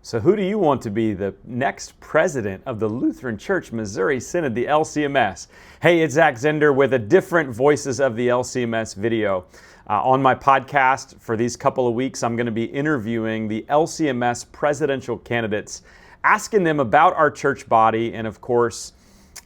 So who do you want to be the next president of the Lutheran Church Missouri Synod, the LCMS? Hey, it's Zach Zender with a different Voices of the LCMS video. On my podcast for these couple of weeks, I'm going to be interviewing the LCMS presidential candidates, asking them about our church body and, of course,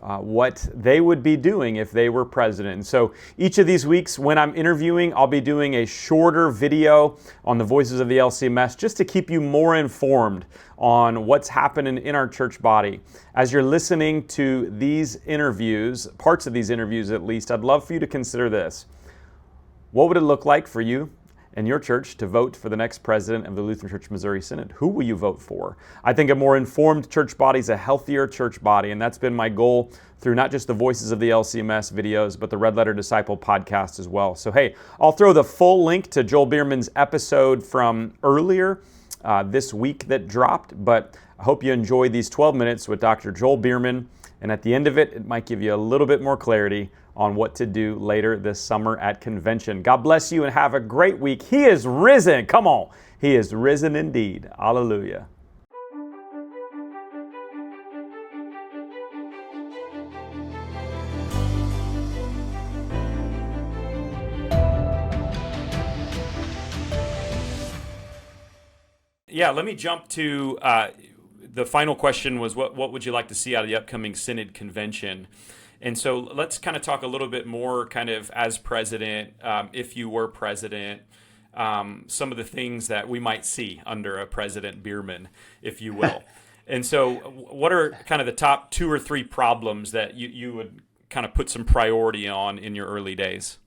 what they would be doing if they were president. And so each of these weeks when I'm interviewing, I'll be doing a shorter video on the Voices of the LCMS just to keep you more informed on what's happening in our church body. As you're listening to these interviews, parts of these interviews at least, I'd love for you to consider this. What would it look like for you and your church to vote for the next president of the Lutheran Church Missouri Synod? Who will you vote for? I think a more informed church body is a healthier church body, and that's been my goal through not just the Voices of the LCMS videos, but the Red Letter Disciple podcast as well. So hey, I'll throw the full link to Joel Biermann's episode from earlier this week that dropped, but I hope you enjoyed these 12 minutes with Dr. Joel Biermann, and at the end of it, it might give you a little bit more clarity on what to do later this summer at convention. God bless you and have a great week. He is risen. Come on. He is risen indeed. Hallelujah. Yeah, let me jump to the final question was what would you like to see out of the upcoming Synod convention? And so let's kind of talk a little bit more kind of as president, if you were president, some of the things that we might see under a President Biermann, if you will. And so what are kind of the top 2 or 3 problems that you would kind of put some priority on in your early days?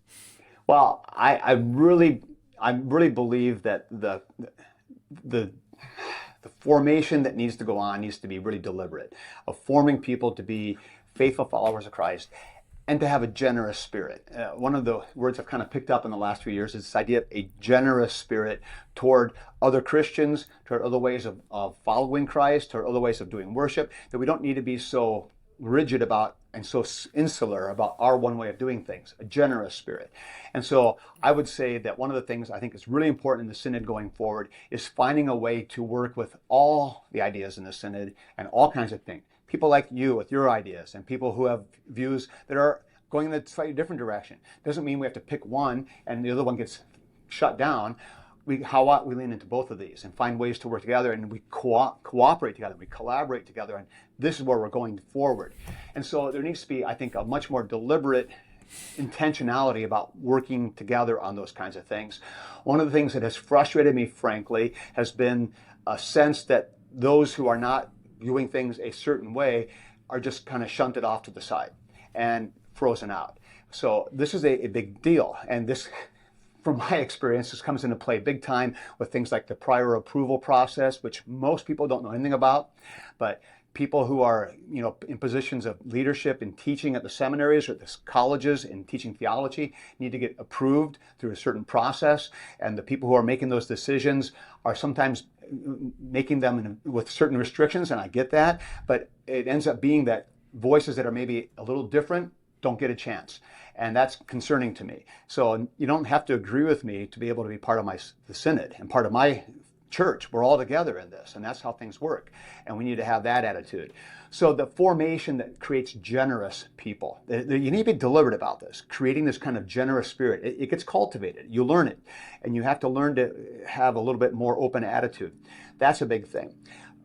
Well, I really believe that the formation that needs to go on needs to be really deliberate, of forming people to be faithful followers of Christ and to have a generous spirit. One of the words I've kind of picked up in the last few years is this idea of a generous spirit toward other Christians, toward other ways of following Christ, toward other ways of doing worship, that we don't need to be so rigid about and so insular about our one way of doing things, a generous spirit. And so I would say that one of the things I think is really important in the Synod going forward is finding a way to work with all the ideas in the Synod and all kinds of things. People like you with your ideas and people who have views that are going in a slightly different direction. Doesn't mean we have to pick one and the other one gets shut down. How about we lean into both of these and find ways to work together, and we cooperate together, we collaborate together, and this is where we're going forward. And so there needs to be, I think, a much more deliberate intentionality about working together on those kinds of things. One of the things that has frustrated me, frankly, has been a sense that those who are not viewing things a certain way are just kind of shunted off to the side and frozen out. So this is a big deal, and this, from my experience, this comes into play big time with things like the prior approval process, which most people don't know anything about, but people who are, in positions of leadership in teaching at the seminaries or the colleges in teaching theology need to get approved through a certain process, and the people who are making those decisions are sometimes making them with certain restrictions, and I get that, but it ends up being that voices that are maybe a little different don't get a chance. And that's concerning to me. So you don't have to agree with me to be able to be part of the Synod and part of my church. We're all together in this, and that's how things work. And we need to have that attitude. So the formation that creates generous people, you need to be deliberate about this, creating this kind of generous spirit. It gets cultivated. You learn it, and you have to learn to have a little bit more open attitude. That's a big thing.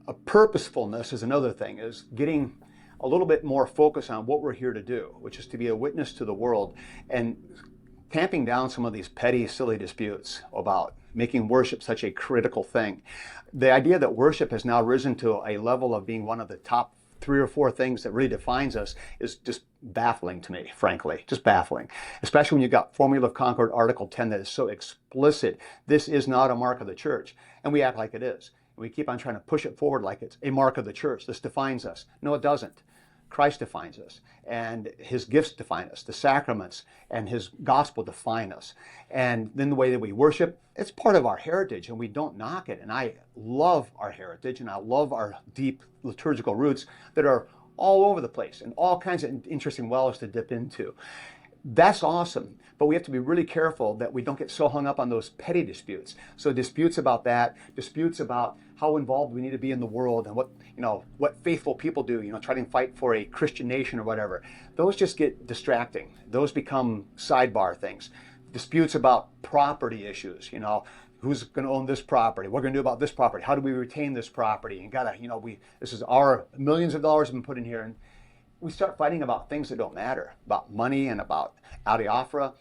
A purposefulness is another thing, is getting a little bit more focus on what we're here to do, which is to be a witness to the world and tamping down some of these petty, silly disputes about making worship such a critical thing. The idea that worship has now risen to a level of being one of the top 3 or 4 things that really defines us is just baffling to me, frankly, just baffling. Especially when you've got Formula of Concord Article 10 that is so explicit. This is not a mark of the church, and we act like it is. We keep on trying to push it forward like it's a mark of the church. This defines us. No, it doesn't. Christ defines us, and his gifts define us. The sacraments and his gospel define us. And then the way that we worship, it's part of our heritage, and we don't knock it. And I love our heritage, and I love our deep liturgical roots that are all over the place and all kinds of interesting wells to dip into. That's awesome, but we have to be really careful that we don't get so hung up on those petty disputes. So disputes about that, disputes about how involved we need to be in the world and what faithful people do, trying to fight for a Christian nation or whatever. Those just get distracting. Those become sidebar things. Disputes about property issues, who's going to own this property? What are we going to do about this property? How do we retain this property? And this is our millions of dollars have been put in here. And we start fighting about things that don't matter, about money and about adiaphora.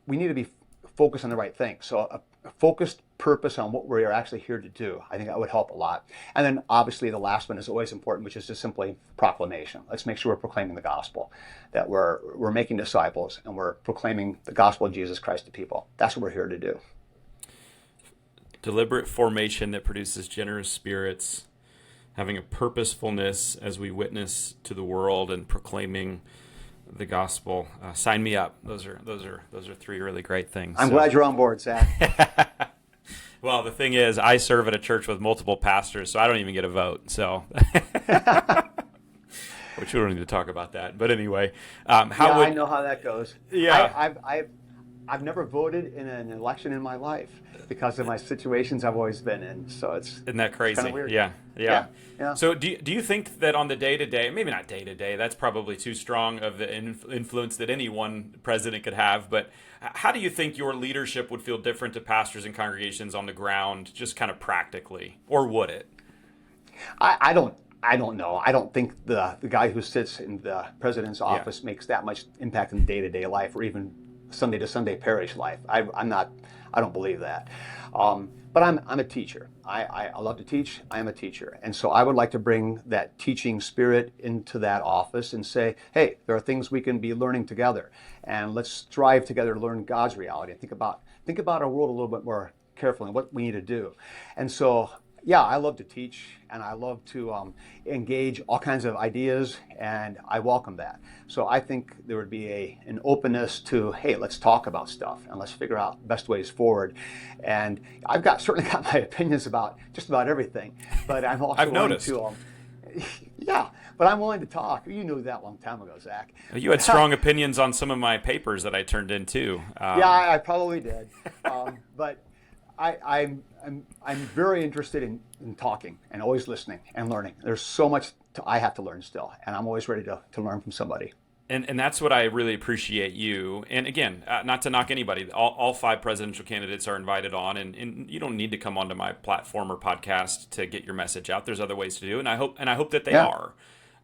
We need to be focused on the right thing. So a focused purpose on what we are actually here to do, I think that would help a lot. And then obviously the last one is always important, which is just simply proclamation. Let's make sure we're proclaiming the gospel, that we're making disciples and we're proclaiming the gospel of Jesus Christ to people. That's what we're here to do. Deliberate formation that produces generous spirits, having a purposefulness as we witness to the world and proclaiming the gospel. Sign me up. Those are three really great things. I'm glad you're on board, Zach. Well, the thing is, I serve at a church with multiple pastors, so I don't even get a vote. So, which we don't need to talk about that. But anyway, I know how that goes. Yeah, I've never voted in an election in my life because of my situations I've always been in. So isn't that crazy? Kind of weird. Yeah. Yeah. So do you think that on the day-to-day, maybe not day-to-day, that's probably too strong of the influence that any one president could have, but how do you think your leadership would feel different to pastors and congregations on the ground, just kind of practically, or would it? I don't know. I don't think the guy who sits in the president's office makes that much impact in day-to-day life or even Sunday to Sunday parish life. I don't believe that. But I'm a teacher. I love to teach. I am a teacher. And so I would like to bring that teaching spirit into that office and say, hey, there are things we can be learning together. And let's strive together to learn God's reality. And think about our world a little bit more carefully and what we need to do. And so, yeah, I love to teach and I love to engage all kinds of ideas, and I welcome that. So I think there would be an openness to, hey, let's talk about stuff and let's figure out best ways forward. And I've certainly got my opinions about just about everything, but I'm also I've noticed. to yeah, but I'm willing to talk. You knew that a long time ago, Zach. You had strong opinions on some of my papers that I turned in too. Yeah, I probably did. But I'm very interested in talking and always listening and learning. There's so much I have to learn still, and I'm always ready to learn from somebody. And that's what I really appreciate you. And again, not to knock anybody, all 5 presidential candidates are invited on, and you don't need to come onto my platform or podcast to get your message out. There's other ways to do it, and I hope that they are.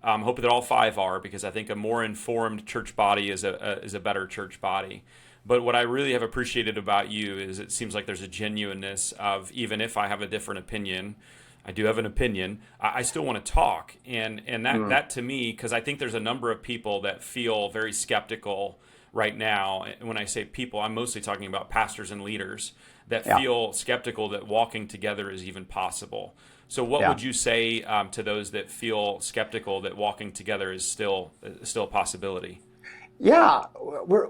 I hope that all 5 are, because I think a more informed church body is a better church body. But what I really have appreciated about you is it seems like there's a genuineness of, even if I have a different opinion, I do have an opinion, I still want to talk. And that to me, because I think there's a number of people that feel very skeptical right now. And when I say people, I'm mostly talking about pastors and leaders that feel skeptical that walking together is even possible. So what would you say to those that feel skeptical that walking together is still a possibility? Yeah,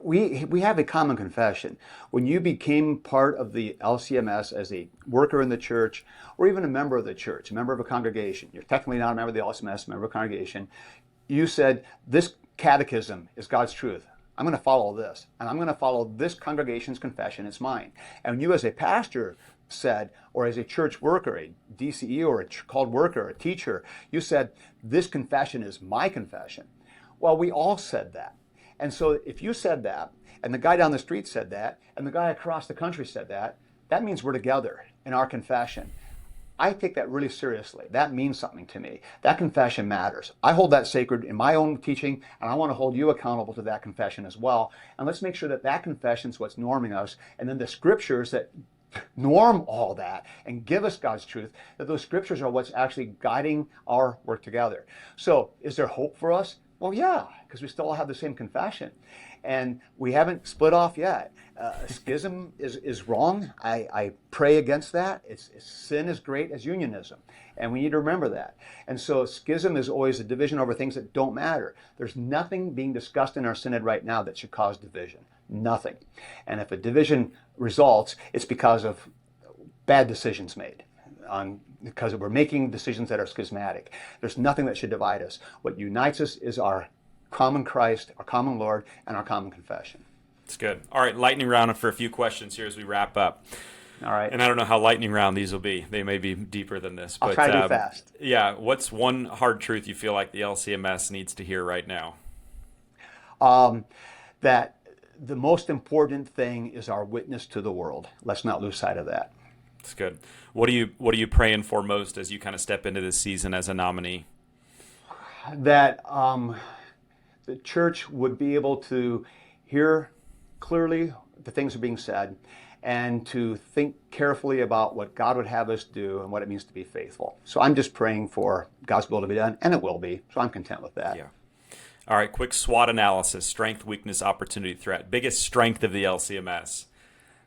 we have a common confession. When you became part of the LCMS as a worker in the church, or even a member of the church, a member of a congregation, you're technically not a member of the LCMS, a member of a congregation, you said, this catechism is God's truth. I'm going to follow this, and I'm going to follow this congregation's confession. It's mine. And you as a pastor said, or as a church worker, a DCE or a called worker, a teacher, you said, this confession is my confession. Well, we all said that. And so if you said that, and the guy down the street said that, and the guy across the country said that, that means we're together in our confession. I take that really seriously. That means something to me. That confession matters. I hold that sacred in my own teaching, and I want to hold you accountable to that confession as well. And let's make sure that that confession is what's norming us, and then the scriptures that norm all that and give us God's truth, that those scriptures are what's actually guiding our work together. So is there hope for us? Well, yeah, because we still have the same confession. And we haven't split off yet. Schism is wrong. I pray against that. Sin is great as unionism. And we need to remember that. And so schism is always a division over things that don't matter. There's nothing being discussed in our synod right now that should cause division. Nothing. And if a division results, it's because of bad decisions made. Because we're making decisions that are schismatic. There's nothing that should divide us. What unites us is our common Christ, our common Lord, and our common confession. That's good. All right, lightning round for a few questions here as we wrap up. All right. And I don't know how lightning round these will be. They may be deeper than this. I'll But try to do fast. yeah, what's one hard truth you feel like the LCMS needs to hear right now? That the most important thing is our witness to the world. Let's not lose sight of that. That's good. What are you praying for most as you kind of step into this season as a nominee? That the church would be able to hear clearly the things that are being said and to think carefully about what God would have us do and what it means to be faithful. So I'm just praying for God's will to be done, and it will be. So I'm content with that. Yeah. All right, quick SWOT analysis: strength, weakness, opportunity, threat. Biggest strength of the LCMS?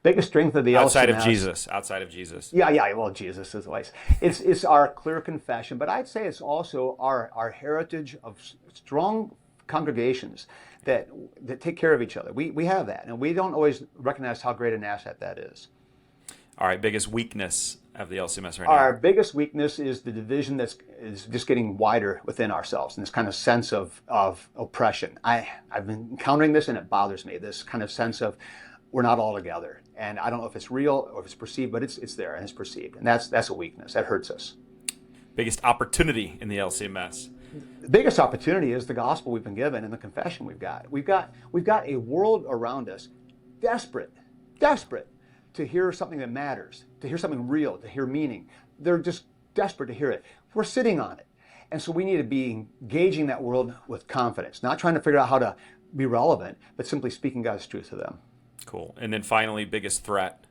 Biggest strength of the Outside LCMS. of Jesus. Outside of Jesus. Yeah. Well, Jesus is always. It's our clear confession, but I'd say it's also our heritage of strong congregations that take care of each other. We have that, and we don't always recognize how great an asset that is. All right, biggest weakness of the LCMS right now? Our biggest weakness is the division is just getting wider within ourselves, and this kind of sense of oppression. I've been encountering this, and it bothers me. This kind of sense of we're not all together, and I don't know if it's real or if it's perceived, but it's there and it's perceived, and that's a weakness that hurts us. Biggest opportunity in the LCMS? The biggest opportunity is the gospel we've been given and the confession we've got. We've got a world around us desperate to hear something that matters, to hear something real, to hear meaning. They're just desperate to hear it. We're sitting on it. And so we need to be engaging that world with confidence, not trying to figure out how to be relevant, but simply speaking God's truth to them. Cool. And then finally, biggest threat?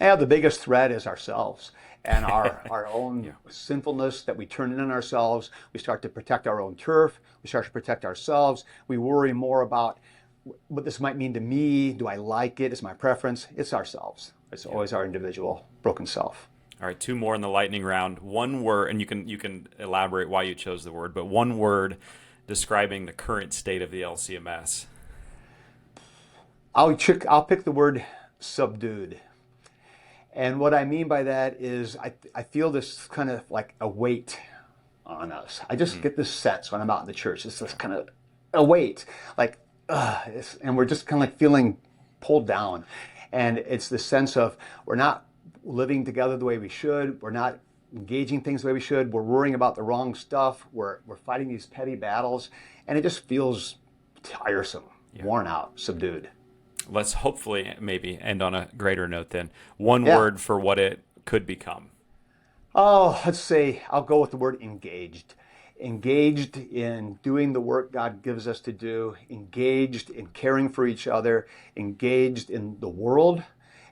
Yeah, the biggest threat is ourselves and our own sinfulness that we turn in on ourselves. We start to protect our own turf. We start to protect ourselves. We worry more about what this might mean to me. Do I like it? Is my preference? It's ourselves. It's always our individual broken self. All right, two more in the lightning round. One word, and you can elaborate why you chose the word, but one word describing the current state of the LCMS. I'll pick the word subdued. And what I mean by that is I feel this kind of like a weight on us. I just get this sense when I'm out in the church. It's this kind of a weight, like, and we're just kind of like feeling pulled down. And it's the sense of we're not living together the way we should. We're not engaging things the way we should. We're worrying about the wrong stuff. We're fighting these petty battles. And it just feels tiresome, worn out, subdued. Let's hopefully maybe end on a greater note then. One word for what it could become. Oh, let's say I'll go with the word engaged. Engaged in doing the work God gives us to do, engaged in caring for each other, engaged in the world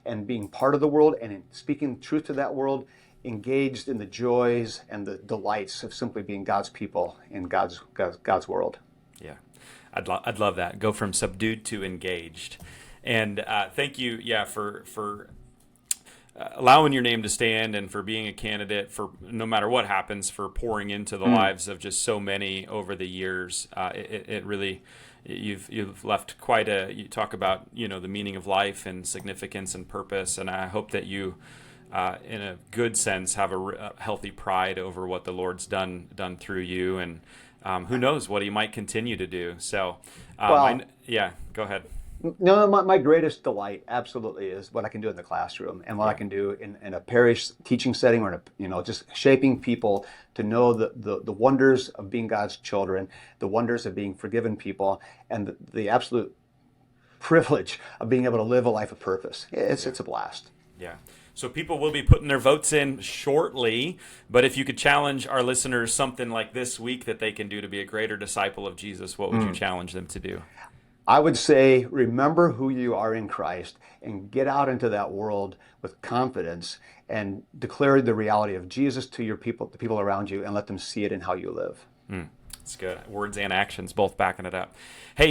and being part of the world and in speaking truth to that world, engaged in the joys and the delights of simply being God's people in God's world. Yeah, I'd love that. Go from subdued to engaged. And thank you, for allowing your name to stand and for being a candidate for no matter what happens, for pouring into the lives of just so many over the years. It really, you've left quite a, you talk about, the meaning of life and significance and purpose. And I hope that you, in a good sense, have a healthy pride over what the Lord's done through you. And who knows what he might continue to do. So, go ahead. No, my greatest delight absolutely is what I can do in the classroom and what I can do in a parish teaching setting or just shaping people to know the wonders of being God's children, the wonders of being forgiven people, and the absolute privilege of being able to live a life of purpose. It's a blast. Yeah. So people will be putting their votes in shortly, but if you could challenge our listeners something like this week that they can do to be a greater disciple of Jesus, what would you challenge them to do? I would say, remember who you are in Christ and get out into that world with confidence and declare the reality of Jesus to your people, the people around you, and let them see it in how you live. That's good. Words and actions, both backing it up. Hey,